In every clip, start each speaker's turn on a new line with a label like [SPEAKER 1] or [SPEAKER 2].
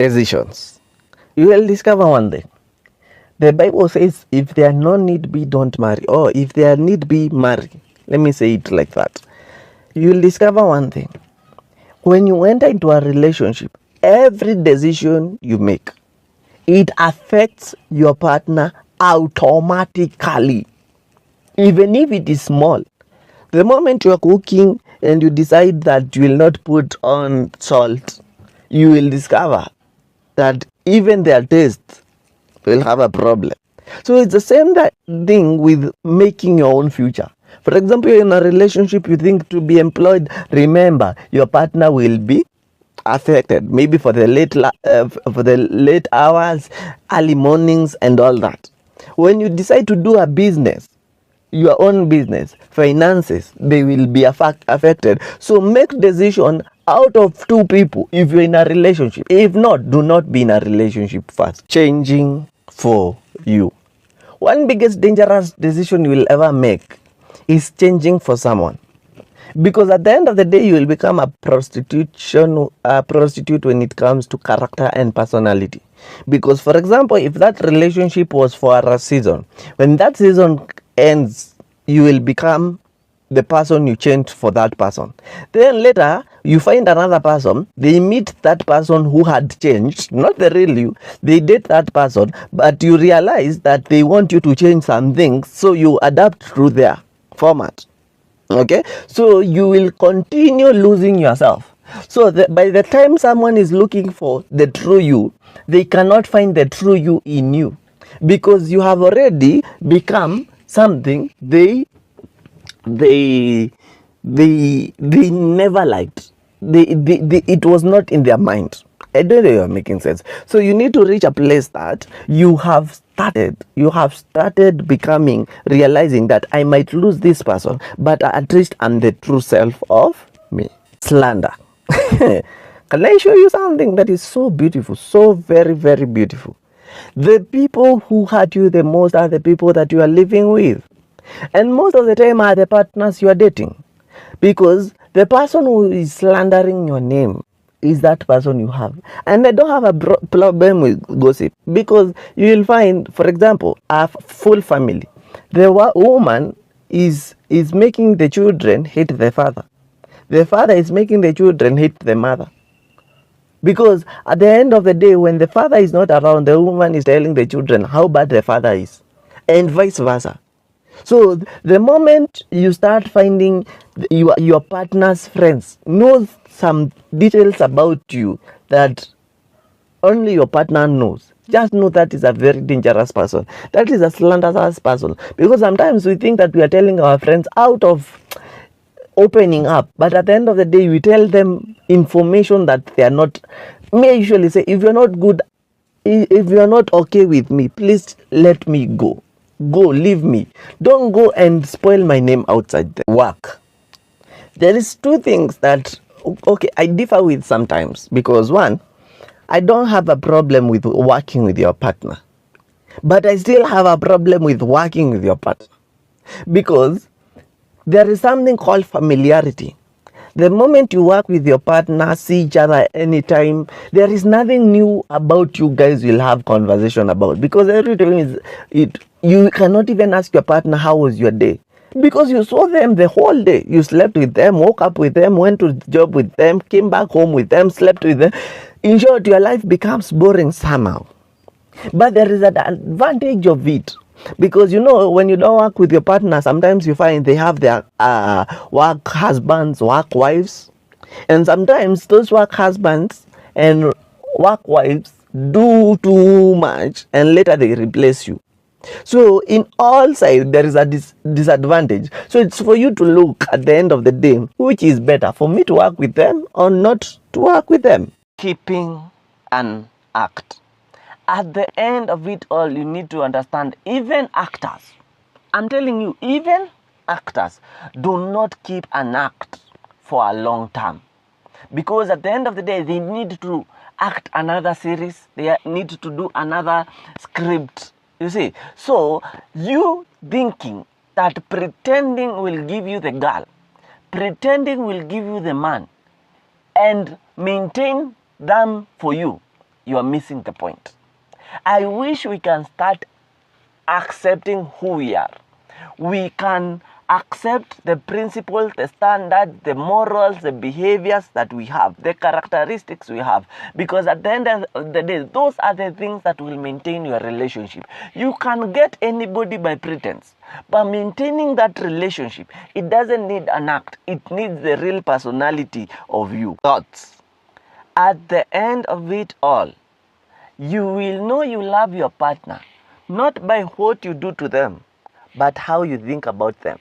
[SPEAKER 1] decisions, you will discover one thing. The Bible says, if there no need be, don't marry. Or if there need be, marry. Let me say it like that. You will discover one thing. When you enter into a relationship, every decision you make, it affects your partner automatically. Even if it is small. The moment you are cooking and you decide that you will not put on salt, you will discover that even their taste will have a problem. So it's the same thing with making your own future. For example, you're in a relationship, you think to be employed, remember your partner will be affected, maybe for the late hours, early mornings, and all that. When you decide to do a business, your own business, finances, they will be affected. So make decision out of two people if you're in a relationship. If not, do not be in a relationship first. Changing for you. One biggest dangerous decision you will ever make is changing for someone. Because at the end of the day, you will become a prostitute when it comes to character and personality. Because, for example, if that relationship was for a season, when that season ends, you will become the person you changed for that person. Then later, you find another person, they meet that person who had changed, not the real you, they date that person, but you realize that they want you to change some things, so you adapt through their format. Okay, so you will continue losing yourself. So by the time someone is looking for the true you, they cannot find the true you in you, because you have already become something they never liked. It was not in their mind. I don't know if you're making sense. So you need to reach a place that you have started becoming, realizing that I might lose this person, but at least I'm the true self of me. Slander. Can I show you something that is so beautiful, so very, very beautiful? The people who hurt you the most are the people that you are living with. And most of the time are the partners you are dating. Because the person who is slandering your name is that person you have. And I don't have a problem with gossip, because you will find, for example, a full family. The woman is making the children hate the father. The father is making the children hate the mother. Because at the end of the day, when the father is not around, the woman is telling the children how bad the father is, and vice versa. So the moment you start finding your partner's friends know some details about you that only your partner knows, just know that is a very dangerous person. That is a slanderous person. Because sometimes we think that we are telling our friends out of opening up, but at the end of the day, we tell them information that they are not. Me, I usually say, if you're not good, if you're not okay with me, please let me go. Go, leave me. Don't go and spoil my name outside the work. There is two things that, okay, I differ with sometimes. Because one, I don't have a problem with working with your partner. But I still have a problem with working with your partner. Because there is something called familiarity. The moment you work with your partner, see each other anytime, there is nothing new about you guys will have conversation about. Because every time you cannot even ask your partner, how was your day? Because you saw them the whole day. You slept with them, woke up with them, went to the job with them, came back home with them, slept with them. In short, your life becomes boring somehow. But there is an advantage of it. Because when you don't work with your partner, sometimes you find they have their work husbands, work wives. And sometimes those work husbands and work wives do too much, and later they replace you. So in all sides, there is a disadvantage. So it's for you to look at the end of the day, which is better, for me to work with them or not to work with them. Keeping an act. At the end of it all, you need to understand, even actors, I'm telling you, even actors do not keep an act for a long time. Because at the end of the day, they need to act another series. They need to do another script. You see? So, you thinking that pretending will give you the girl, pretending will give you the man, and maintain them for you, you are missing the point. I wish we can start accepting who we are. We can accept the principles, the standards, the morals, the behaviors that we have, the characteristics we have. Because at the end of the day, those are the things that will maintain your relationship. You can get anybody by pretense, but maintaining that relationship, it doesn't need an act. It needs the real personality of you. Thoughts. At the end of it all, you will know you love your partner, not by what you do to them, but how you think about them.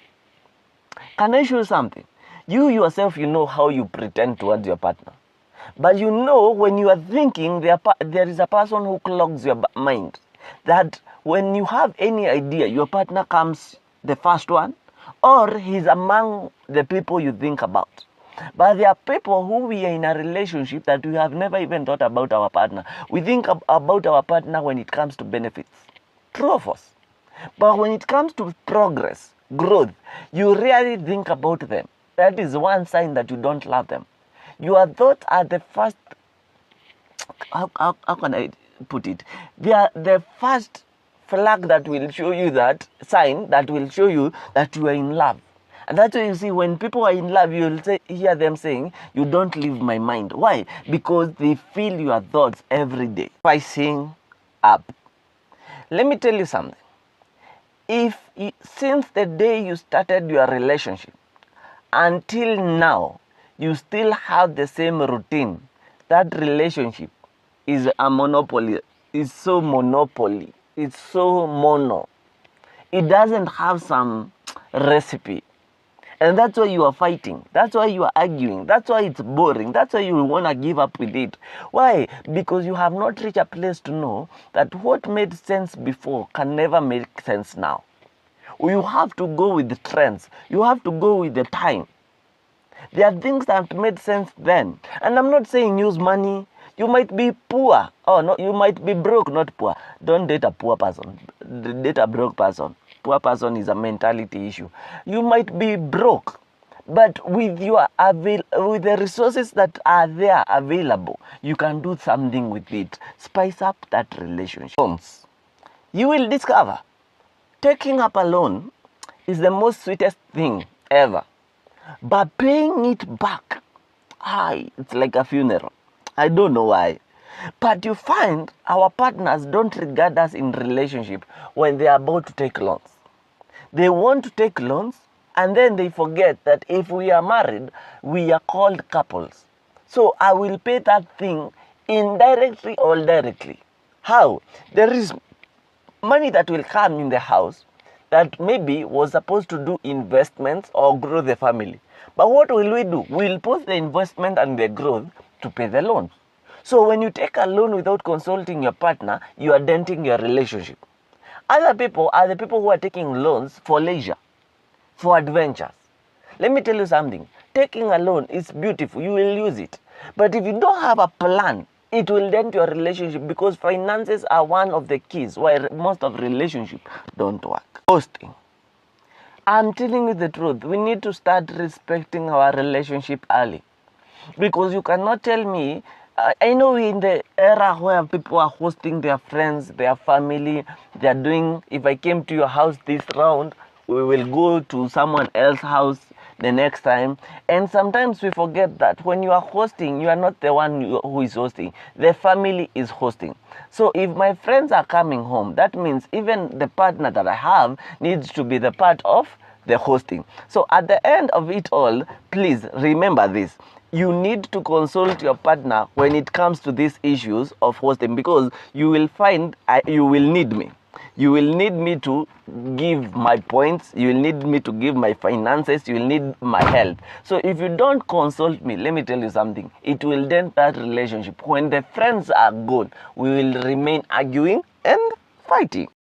[SPEAKER 1] Can I show you something? You yourself, you know how you pretend towards your partner. But you know when you are thinking, there is a person who clogs your mind. That when you have any idea, your partner comes the first one, or he's among the people you think about. But there are people who we are in a relationship that we have never even thought about our partner. We think about our partner when it comes to benefits. True or false? But when it comes to progress, growth, you rarely think about them. That is one sign that you don't love them. Your thoughts are the first, how can I put it? They are the first flag that will show you that, sign that will show you that you are in love. And that's why you see when people are in love, you'll hear them saying, you don't leave my mind. Why? Because they feel your thoughts every day. Spicing up. Let me tell you something. Since the day you started your relationship until now, you still have the same routine, that relationship is a monopoly. It's so monopoly. It's so mono. It doesn't have some recipe. And that's why you are fighting. That's why you are arguing. That's why it's boring. That's why you want to give up with it. Why? Because you have not reached a place to know that what made sense before can never make sense now. You have to go with the trends. You have to go with the time. There are things that made sense then. And I'm not saying use money. You might be poor. Oh, no, you might be broke, not poor. Don't date a poor person. Date a broke person. Poor person is a mentality issue. You might be broke, but with the resources that are there available, you can do something with it. Spice up that relationship. Loans. You will discover taking up a loan is the most sweetest thing ever, but paying it back, it's like a funeral. I don't know why. But you find our partners don't regard us in relationship when they are about to take loans. They want to take loans and then they forget that if we are married, we are called couples. So I will pay that thing indirectly or directly. How? There is money that will come in the house that maybe was supposed to do investments or grow the family. But what will we do? We'll put the investment and the growth to pay the loan. So when you take a loan without consulting your partner, you are denting your relationship. Other people are the people who are taking loans for leisure, for adventures. Let me tell you something. Taking a loan is beautiful. You will use it. But if you don't have a plan, it will dent your relationship because finances are one of the keys why most of relationships don't work. Hosting. I'm telling you the truth. We need to start respecting our relationship early. Because you cannot tell me, I know in the era where people are hosting their friends, their family, they are doing, if I came to your house this round, we will go to someone else's house the next time. And sometimes we forget that when you are hosting, you are not the one who is hosting. The family is hosting. So if my friends are coming home, that means even the partner that I have needs to be the part of the hosting. So at the end of it all, please remember this. You need to consult your partner when it comes to these issues of hosting because you will find you will need me. You will need me to give my points. You will need me to give my finances. You will need my help. So if you don't consult me, let me tell you something. It will dent that relationship. When the friends are gone, we will remain arguing and fighting.